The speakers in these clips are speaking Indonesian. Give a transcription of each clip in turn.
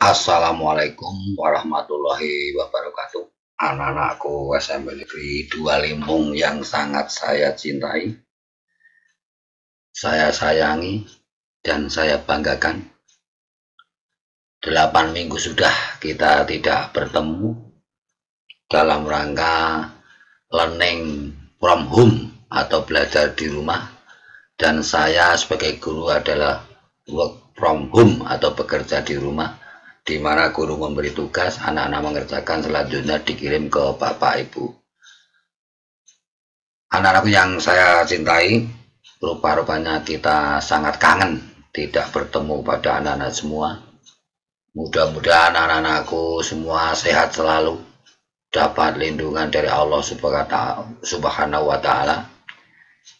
Assalamualaikum warahmatullahi wabarakatuh. Anak-anakku SMP Negeri 2 Limpung yang sangat saya cintai, saya sayangi, dan saya banggakan. 8 minggu sudah kita tidak bertemu dalam rangka learning from home atau belajar di rumah, dan saya sebagai guru adalah work from home atau bekerja di rumah, di mana guru memberi tugas, anak-anak mengerjakan, selanjutnya dikirim ke bapak ibu. Anak-anakku yang saya cintai, rupa-rupanya kita sangat kangen tidak bertemu pada anak-anak semua. Mudah-mudahan anak-anakku semua sehat selalu, dapat lindungan dari Allah Subhanahu wa Ta'ala,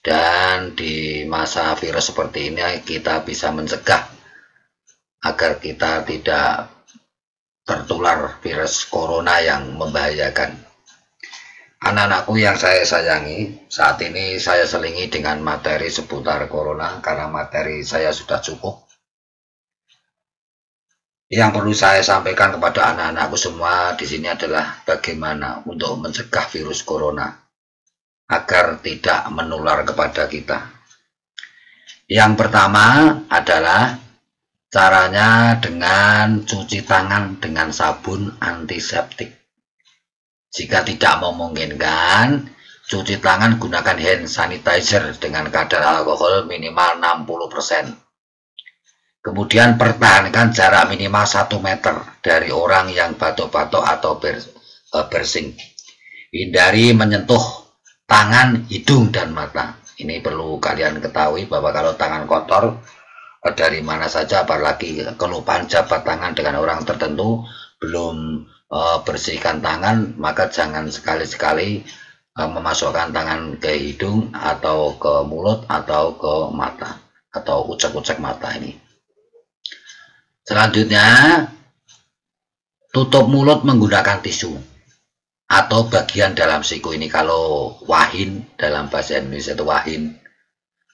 dan di masa virus seperti ini kita bisa mencegah agar kita tidak tertular virus corona yang membahayakan. Anak-anakku yang saya sayangi, saat ini saya selingi dengan materi seputar corona karena materi saya sudah cukup. Yang perlu saya sampaikan kepada anak-anakku semua di sini adalah bagaimana untuk mencegah virus corona agar tidak menular kepada kita. Yang pertama adalah caranya dengan cuci tangan dengan sabun antiseptik. Jika tidak memungkinkan, cuci tangan gunakan hand sanitizer dengan kadar alkohol minimal 60%. Kemudian pertahankan jarak minimal 1 meter dari orang yang batuk-batuk atau bersin. Hindari menyentuh tangan, hidung, dan mata. Ini perlu kalian ketahui bahwa kalau tangan kotor dari mana saja, apalagi kelupaan jabat tangan dengan orang tertentu, belum bersihkan tangan, maka jangan sekali-sekali memasukkan tangan ke hidung atau ke mulut atau ke mata atau ucek-ucek mata ini. Selanjutnya, tutup mulut menggunakan tisu atau bagian dalam siku. Ini kalau wahin, dalam bahasa Indonesia itu wahin,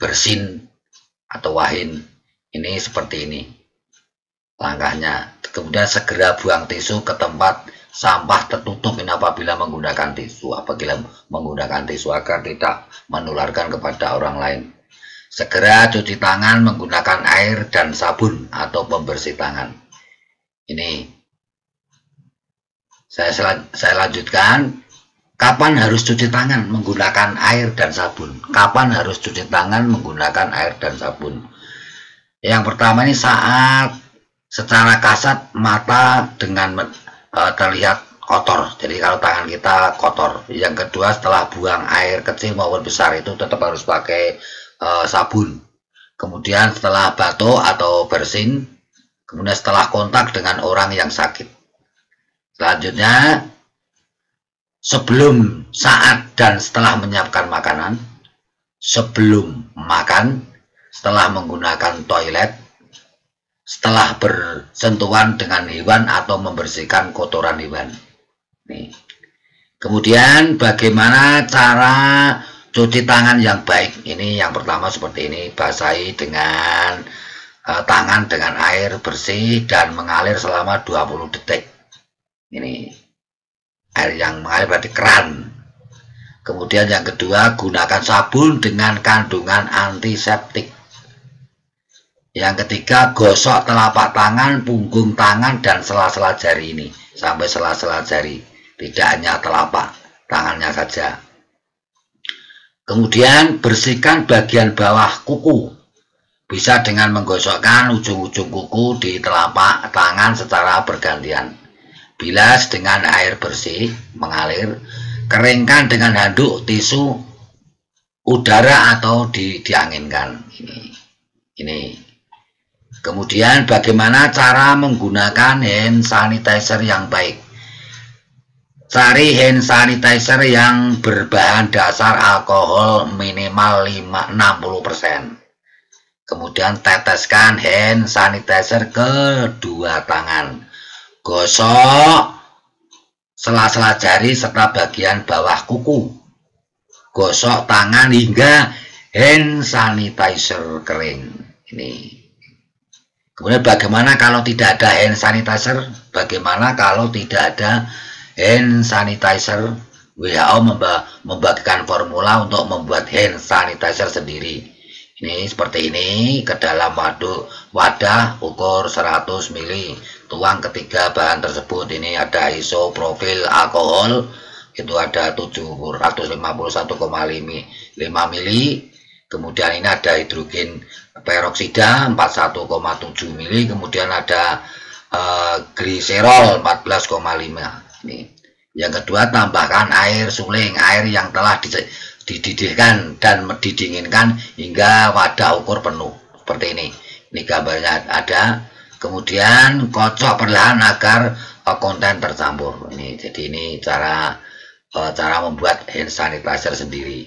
bersin atau wahin, ini seperti ini langkahnya. Kemudian segera buang tisu ke tempat sampah tertutup ini apabila menggunakan tisu, agar tidak menularkan kepada orang lain. Segera cuci tangan menggunakan air dan sabun atau pembersih tangan. Ini saya lanjutkan. Kapan harus cuci tangan menggunakan air dan sabun? Kapan harus cuci tangan menggunakan air dan sabun? Yang pertama ini saat secara kasat mata dengan terlihat kotor. Jadi kalau tangan kita kotor. Yang kedua, setelah buang air kecil maupun besar itu tetap harus pakai sabun. Kemudian setelah batuk atau bersin, kemudian setelah kontak dengan orang yang sakit. Selanjutnya, sebelum, saat, dan setelah menyiapkan makanan, sebelum makan, setelah menggunakan toilet, setelah bersentuhan dengan hewan atau membersihkan kotoran hewan. Nih. Kemudian bagaimana cara cuci tangan yang baik? Ini yang pertama seperti ini, basahi dengan tangan dengan air bersih dan mengalir selama 20 detik. Ini air yang mengalir berarti keran. Kemudian yang kedua, gunakan sabun dengan kandungan antiseptik. Yang ketiga, gosok telapak tangan, punggung tangan, dan sela-sela jari ini sampai sela-sela jari, tidak hanya telapak tangannya saja. Kemudian bersihkan bagian bawah kuku, bisa dengan menggosokkan ujung-ujung kuku di telapak tangan secara bergantian. Bilas dengan air bersih mengalir, keringkan dengan handuk, tisu, udara atau dianginkan. Ini. Kemudian bagaimana cara menggunakan hand sanitizer yang baik? Cari hand sanitizer yang berbahan dasar alkohol minimal 60%. Kemudian teteskan hand sanitizer ke dua tangan. Gosok sela-sela jari serta bagian bawah kuku. Gosok tangan hingga hand sanitizer kering. Ini. Kemudian bagaimana kalau tidak ada hand sanitizer? Bagaimana kalau tidak ada hand sanitizer? WHO membagikan formula untuk membuat hand sanitizer sendiri. Ini seperti ini, ke dalam wadah ukur 100 ml. Tuang ketiga bahan tersebut. Ini ada isopropil alkohol, itu ada 751,5 ml. Kemudian ini ada hidrogen peroksida 41,7 mili, kemudian ada gliserol 14,5. Ini. Yang kedua, tambahkan air suling, air yang telah dididihkan dan didinginkan hingga wadah ukur penuh. Seperti ini. Ini gambarnya ada. Kemudian kocok perlahan agar konten tercampur. Ini, jadi ini cara membuat hand sanitizer sendiri.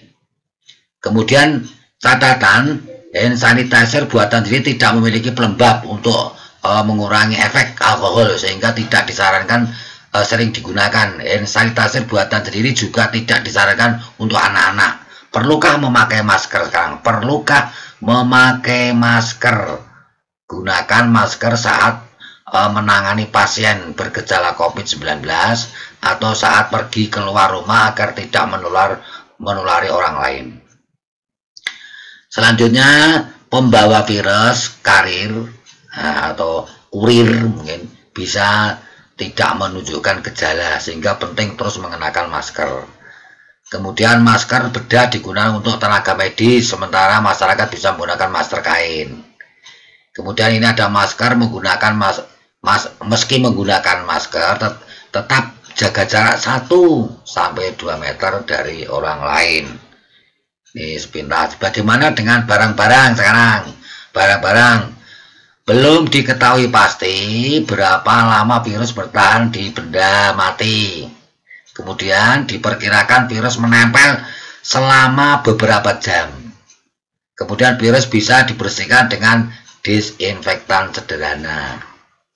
Kemudian catatan, hand sanitizer buatan sendiri tidak memiliki pelembab untuk mengurangi efek alkohol, sehingga tidak disarankan sering digunakan. Hand sanitizer buatan sendiri juga tidak disarankan untuk anak-anak. Perlukah memakai masker sekarang? Perlukah memakai masker? Gunakan masker saat menangani pasien bergejala COVID-19 atau saat pergi keluar rumah agar tidak menulari orang lain. Selanjutnya, pembawa virus karir atau kurir mungkin bisa tidak menunjukkan gejala, sehingga penting terus mengenakan masker. Kemudian masker bedah digunakan untuk tenaga medis, sementara masyarakat bisa menggunakan masker kain. Kemudian ini ada masker menggunakan meski menggunakan masker tetap jaga jarak 1-2 meter dari orang lain. Ini sepintas. Bagaimana dengan barang-barang sekarang? Barang-barang belum diketahui pasti berapa lama virus bertahan di benda mati. Kemudian diperkirakan virus menempel selama beberapa jam. Kemudian virus bisa dibersihkan dengan disinfektan sederhana.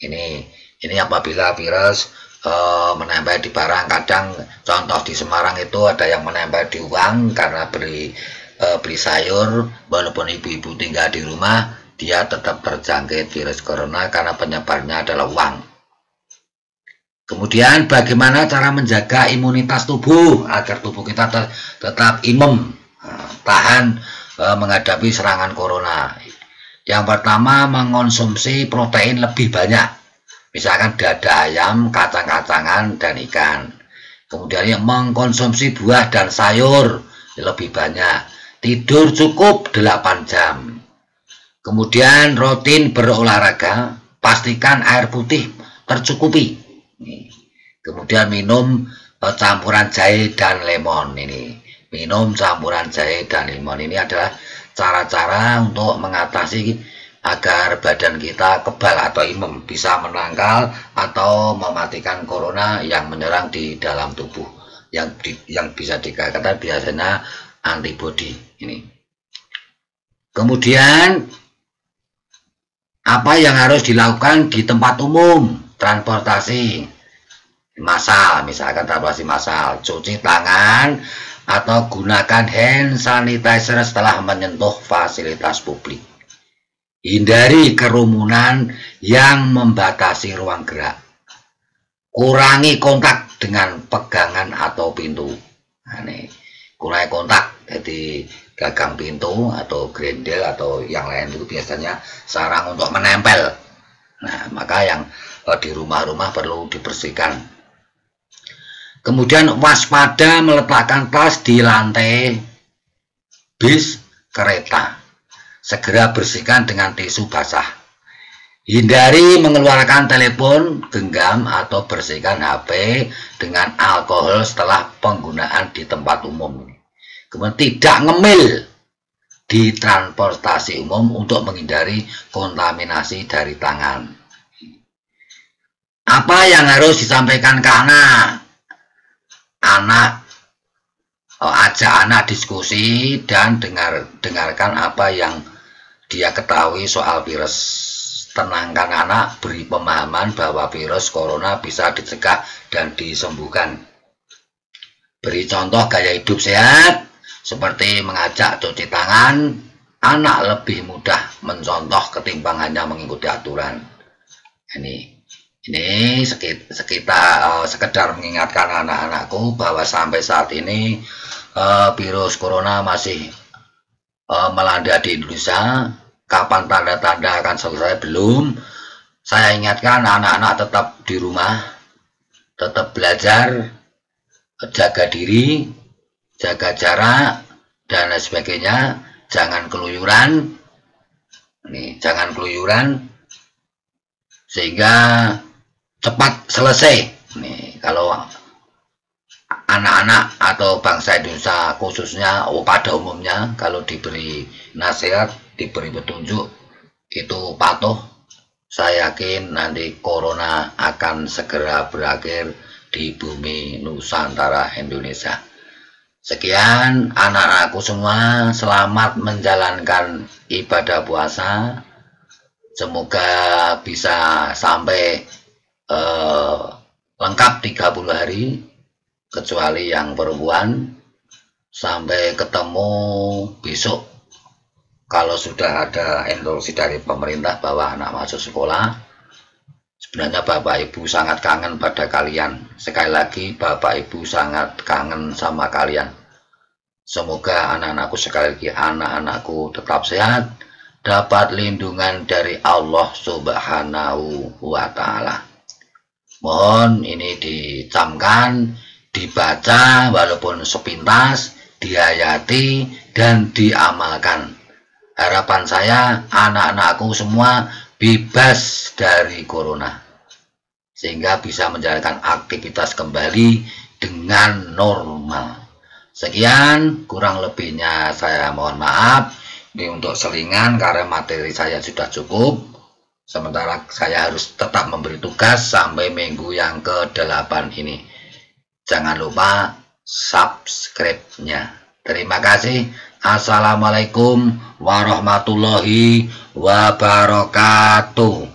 Ini apabila virus menempel di barang. Kadang contoh di Semarang itu ada yang menempel di uang karena beli sayur, walaupun ibu-ibu tinggal di rumah, dia tetap terjangkit virus corona karena penyebarnya adalah uang. Kemudian bagaimana cara menjaga imunitas tubuh agar tubuh kita tetap imun, tahan menghadapi serangan corona? Yang pertama, mengonsumsi protein lebih banyak. Misalkan dada ayam, kacang-kacangan, dan ikan. Kemudian mengkonsumsi buah dan sayur lebih banyak. Tidur cukup 8 jam. Kemudian rutin berolahraga, pastikan air putih tercukupi. Kemudian minum campuran jahe dan lemon. Ini minum campuran jahe dan lemon. Ini adalah cara-cara untuk mengatasi agar badan kita kebal atau imun, bisa menangkal atau mematikan corona yang menyerang di dalam tubuh, yang bisa dikatakan biasanya antibodi. Ini. Kemudian apa yang harus dilakukan di tempat umum, transportasi massal, misalkan transportasi massal, cuci tangan atau gunakan hand sanitizer setelah menyentuh fasilitas publik. Hindari kerumunan yang membatasi ruang gerak. Kurangi kontak dengan pegangan atau pintu. Nah, ini, kurangi kontak, jadi gagang pintu atau grendel atau yang lain itu biasanya sarang untuk menempel. Nah, maka yang di rumah-rumah perlu dibersihkan. Kemudian waspada meletakkan tas di lantai bis kereta. Segera bersihkan dengan tisu basah. Hindari mengeluarkan telepon genggam atau bersihkan HP dengan alkohol setelah penggunaan di tempat umum. Kemudian tidak ngemil di transportasi umum untuk menghindari kontaminasi dari tangan. Apa yang harus disampaikan ke anak? Ajak anak diskusi dan dengarkan apa yang dia ketahui soal virus. Tenangkan anak, beri pemahaman bahwa virus corona bisa dicegah dan disembuhkan. Beri contoh gaya hidup sehat, seperti mengajak cuci tangan, anak lebih mudah mencontoh ketimbang hanya mengikuti aturan. Ini sekedar mengingatkan anak-anakku bahwa sampai saat ini virus corona masih melanda di Indonesia. Kapan tanda-tanda akan selesai belum? Saya ingatkan anak-anak tetap di rumah, tetap belajar, jaga diri, jaga jarak, dan lain sebagainya. Jangan keluyuran, jangan keluyuran, sehingga cepat selesai. Kalau anak-anak atau bangsa Indonesia khususnya, pada umumnya, kalau diberi nasihat, diberi petunjuk, itu patuh. Saya yakin nanti corona akan segera berakhir di bumi Nusantara Indonesia. Sekian anak-anakku semua, selamat menjalankan ibadah puasa. Semoga bisa sampai lengkap 30 hari, kecuali yang perempuan. Sampai ketemu besok, kalau sudah ada instruksi dari pemerintah bahwa anak masuk sekolah. Sebenarnya Bapak Ibu sangat kangen pada kalian. Sekali lagi, Bapak Ibu sangat kangen sama kalian. Semoga anak-anakku, sekali lagi, anak-anakku tetap sehat, dapat lindungan dari Allah Subhanahu wa Ta'ala. Mohon ini dicamkan, dibaca walaupun sepintas, dihayati, dan diamalkan. Harapan saya, anak-anakku semua bebas dari corona, sehingga bisa menjalankan aktivitas kembali dengan normal. Sekian, kurang lebihnya saya mohon maaf. Ini untuk selingan karena materi saya sudah cukup. Sementara saya harus tetap memberi tugas sampai minggu yang ke-8 ini. Jangan lupa subscribe-nya. Terima kasih. Assalamualaikum warahmatullahi wabarakatuh.